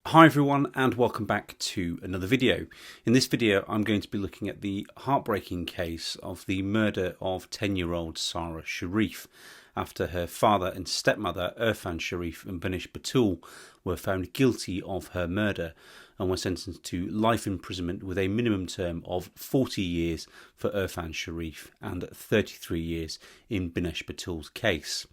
Hi everyone and welcome back to another video. In this video I'm going to be looking at the heartbreaking case of the murder of 10-year-old Sara Sharif after her father and stepmother Urfan Sharif and Beinash Batool were found guilty of her murder and were sentenced to life imprisonment with a minimum term of 40 years for Urfan Sharif and 33 years in Beinash Batool's case.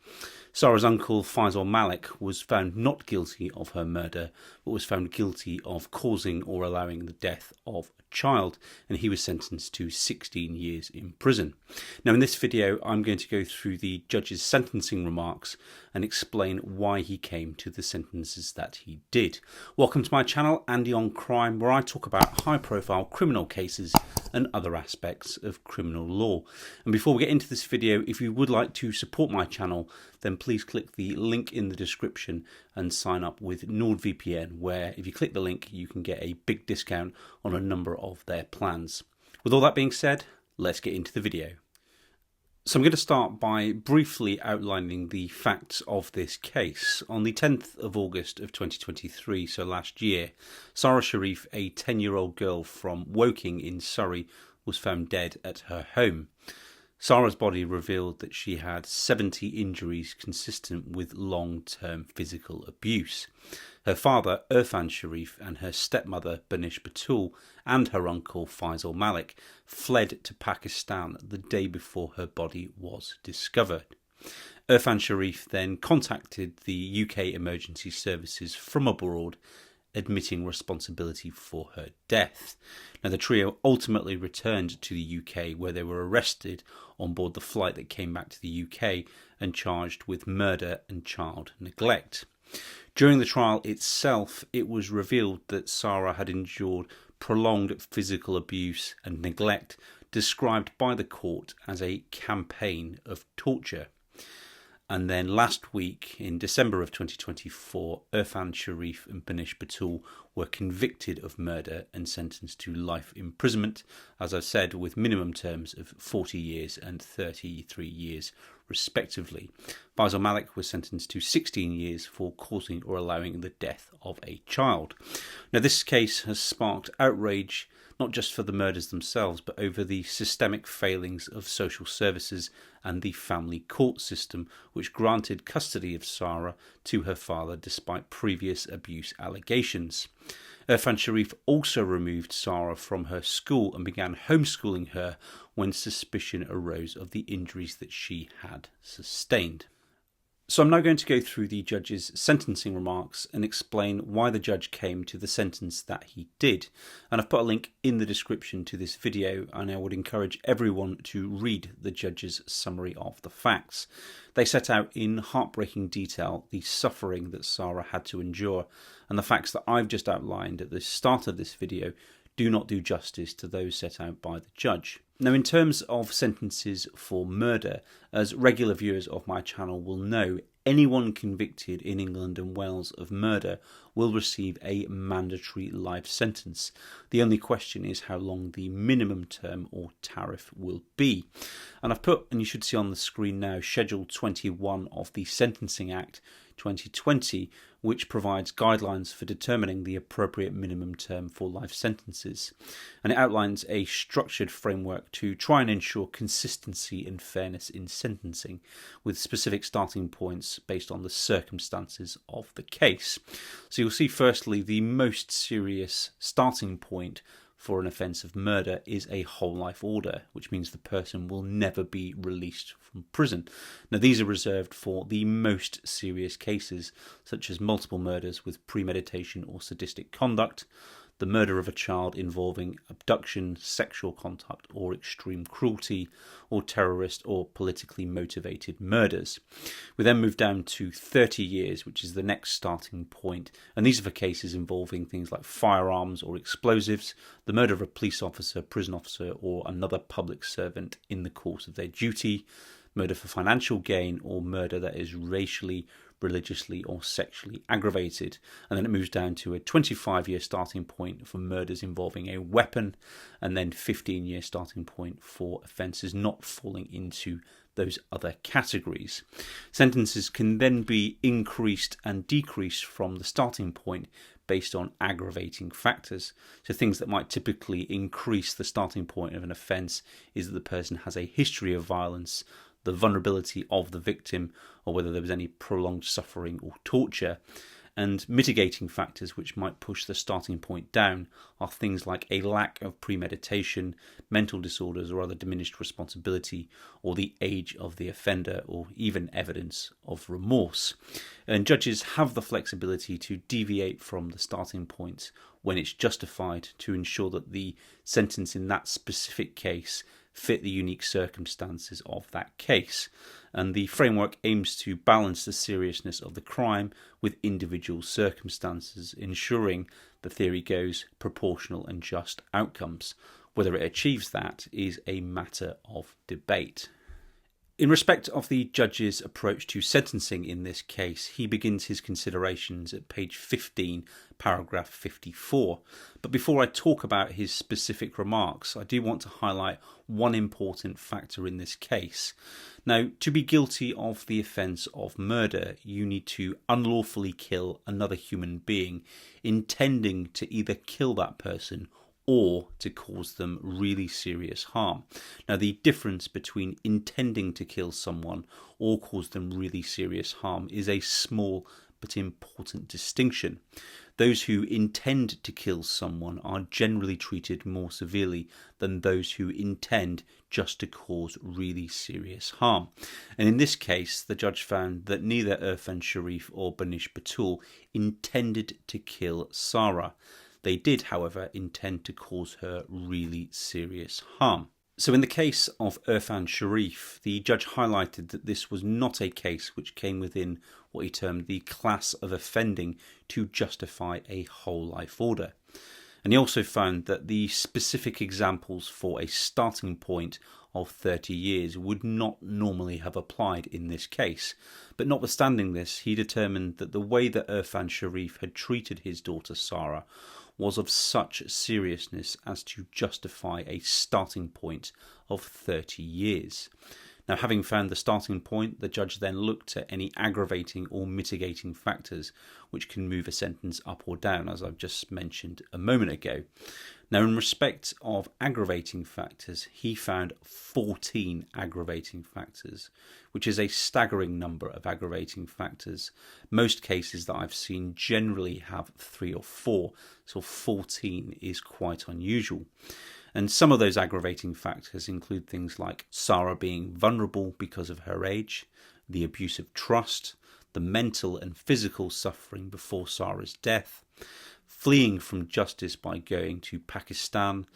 Sara's uncle Faisal Malik was found not guilty of her murder, but was found guilty of causing or allowing the death of a child, and he was sentenced to 16 years in prison. Now in this video I'm going to go through the judge's sentencing remarks and explain why he came to the sentences that he did. Welcome to my channel, Andy on Crime, where I talk about high profile criminal cases and other aspects of criminal law. And before we get into this video, if you would like to support my channel, then please click the link in the description and sign up with NordVPN, where if you click the link you can get a big discount on a number of their plans. With all that being said, let's get into the video. So I'm going to start by briefly outlining the facts of this case. On the 10th of August of 2023, so last year, Sara Sharif, a 10-year-old girl from Woking in Surrey, was found dead at her home. Sara's body revealed that she had 70 injuries consistent with long-term physical abuse. Her father, Urfan Sharif, and her stepmother, Beinash Batool, and her uncle, Faisal Malik, fled to Pakistan the day before her body was discovered. Urfan Sharif then contacted the UK emergency services from abroad, admitting responsibility for her death. Now the trio ultimately returned to the UK, where they were arrested on board the flight that came back to the UK and charged with murder and child neglect. During the trial itself, it was revealed that Sara had endured prolonged physical abuse and neglect, described by the court as a campaign of torture. And then last week, in December of 2024, Urfan Sharif and Beinash Batool were convicted of murder and sentenced to life imprisonment, as I've said, with minimum terms of 40 years and 33 years respectively. Faisal Malik was sentenced to 16 years for causing or allowing the death of a child. Now this case has sparked outrage, not just for the murders themselves, but over the systemic failings of social services and the family court system, which granted custody of Sara to her father despite previous abuse allegations. Urfan Sharif also removed Sara from her school and began homeschooling her when suspicion arose of the injuries that she had sustained. So I'm now going to go through the judge's sentencing remarks and explain why the judge came to the sentence that he did. And I've put a link in the description to this video, and I would encourage everyone to read the judge's summary of the facts. They set out in heartbreaking detail the suffering that Sara had to endure, and the facts that I've just outlined at the start of this video do not do justice to those set out by the judge. Now, in terms of sentences for murder, as regular viewers of my channel will know, anyone convicted in England and Wales of murder will receive a mandatory life sentence. The only question is how long the minimum term or tariff will be. And I've put, and you should see on the screen now, Schedule 21 of the Sentencing Act 2020, which provides guidelines for determining the appropriate minimum term for life sentences. And it outlines a structured framework to try and ensure consistency and fairness in sentencing, with specific starting points based on the circumstances of the case. So you'll see firstly the most serious starting point for an offence of murder is a whole life order, which means the person will never be released from prison. Now these are reserved for the most serious cases, such as multiple murders with premeditation or sadistic conduct, the murder of a child involving abduction, sexual contact or extreme cruelty, or terrorist or politically motivated murders. We then move down to 30 years, which is the next starting point, and these are for cases involving things like firearms or explosives, the murder of a police officer, prison officer or another public servant in the course of their duty, murder for financial gain, or murder that is racially, religiously or sexually aggravated. And then it moves down to a 25-year starting point for murders involving a weapon, and then 15-year starting point for offences not falling into those other categories. Sentences can then be increased and decreased from the starting point based on aggravating factors. So things that might typically increase the starting point of an offence is that the person has a history of violence, the vulnerability of the victim, or whether there was any prolonged suffering or torture. And mitigating factors which might push the starting point down are things like a lack of premeditation, mental disorders or other diminished responsibility, or the age of the offender, or even evidence of remorse. And judges have the flexibility to deviate from the starting point when it's justified to ensure that the sentence in that specific case fit the unique circumstances of that case. And the framework aims to balance the seriousness of the crime with individual circumstances, ensuring, the theory goes, proportional and just outcomes. Whether it achieves that is a matter of debate. In respect of the judge's approach to sentencing in this case, he begins his considerations at page 15, paragraph 54. But before I talk about his specific remarks, I do want to highlight one important factor in this case. Now, to be guilty of the offence of murder, you need to unlawfully kill another human being, intending to either kill that person or to cause them really serious harm. Now, the difference between intending to kill someone or cause them really serious harm is a small but important distinction. Those who intend to kill someone are generally treated more severely than those who intend just to cause really serious harm. And in this case, the judge found that neither Urfan Sharif or Beinash Batool intended to kill Sara. They did, however, intend to cause her really serious harm. So in the case of Urfan Sharif, the judge highlighted that this was not a case which came within what he termed the class of offending to justify a whole life order. And he also found that the specific examples for a starting point of 30 years would not normally have applied in this case. But notwithstanding this, he determined that the way that Urfan Sharif had treated his daughter Sara was of such seriousness as to justify a starting point of 30 years. Now, having found the starting point, the judge then looked at any aggravating or mitigating factors which can move a sentence up or down, as I've just mentioned a moment ago. Now, in respect of aggravating factors, he found 14 aggravating factors, which is a staggering number of aggravating factors. Most cases that I've seen generally have 3 or 4, so 14 is quite unusual. And some of those aggravating factors include things like Sara being vulnerable because of her age, the abuse of trust, the mental and physical suffering before Sara's death, fleeing from justice by going to Pakistan,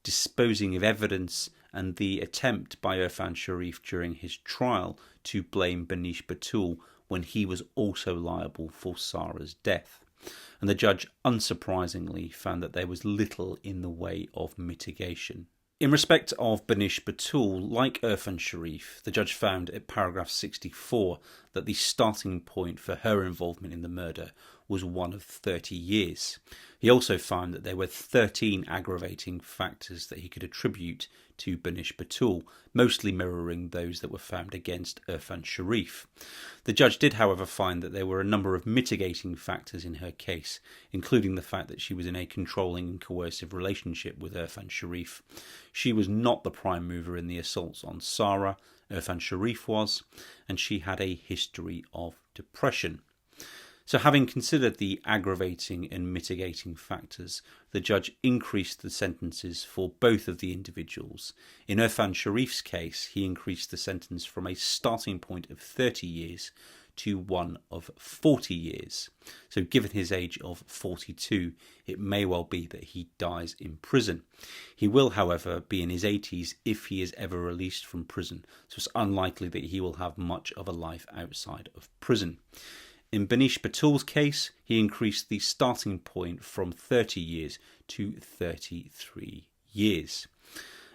disposing of evidence, and the attempt by Urfan Sharif during his trial to blame Beinash Batool when he was also liable for Sara's death. And the judge, unsurprisingly, found that there was little in the way of mitigation. In respect of Beinash Batool, like Urfan Sharif, the judge found at paragraph 64 that the starting point for her involvement in the murder was one of 30 years. He also found that there were 13 aggravating factors that he could attribute to Beinash Batool, mostly mirroring those that were found against Urfan Sharif. The judge did, however, find that there were a number of mitigating factors in her case, including the fact that she was in a controlling and coercive relationship with Urfan Sharif. She was not the prime mover in the assaults on Sara, Urfan Sharif was, and she had a history of depression. So having considered the aggravating and mitigating factors, the judge increased the sentences for both of the individuals. In Urfan Sharif's case, he increased the sentence from a starting point of 30 years to one of 40 years. So given his age of 42, it may well be that he dies in prison. He will, however, be in his 80s if he is ever released from prison, so it's unlikely that he will have much of a life outside of prison. In Beinash Batool's case, he increased the starting point from 30 years to 33 years.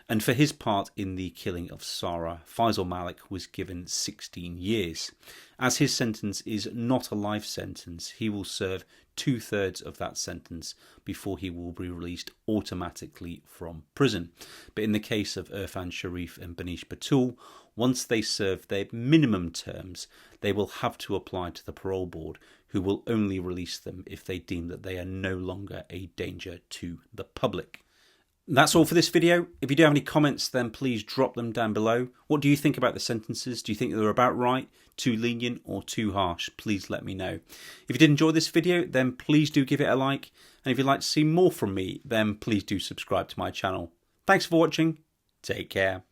And for his part in the killing of Sara, Faisal Malik was given 16 years. As his sentence is not a life sentence, he will serve 2/3 of that sentence before he will be released automatically from prison. But in the case of Urfan Sharif and Beinash Batool, once they serve their minimum terms, they will have to apply to the parole board, who will only release them if they deem that they are no longer a danger to the public. That's all for this video. If you do have any comments, then please drop them down below. What do you think about the sentences? Do you think they're about right, too lenient, or too harsh? Please let me know. If you did enjoy this video, then please do give it a like. And if you'd like to see more from me, then please do subscribe to my channel. Thanks for watching. Take care.